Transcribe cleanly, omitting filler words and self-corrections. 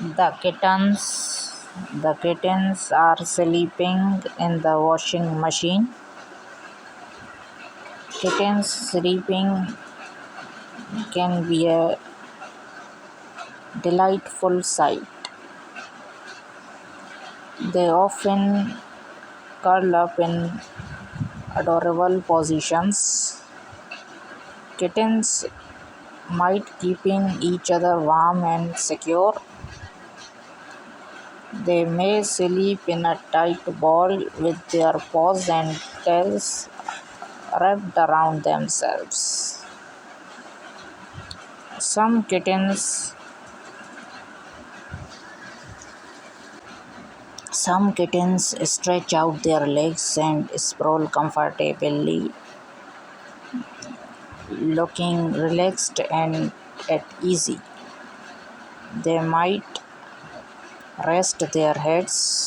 The kittens are sleeping in the washing machine. Kittens sleeping can be a delightful sight. They often curl up in adorable positions. Kittens might keeping each other warm and secure. They may sleep in a tight ball with their paws and tails wrapped around themselves. Some kittens some kittens stretch out their legs and sprawl comfortably, looking relaxed and at ease. They might rest their heads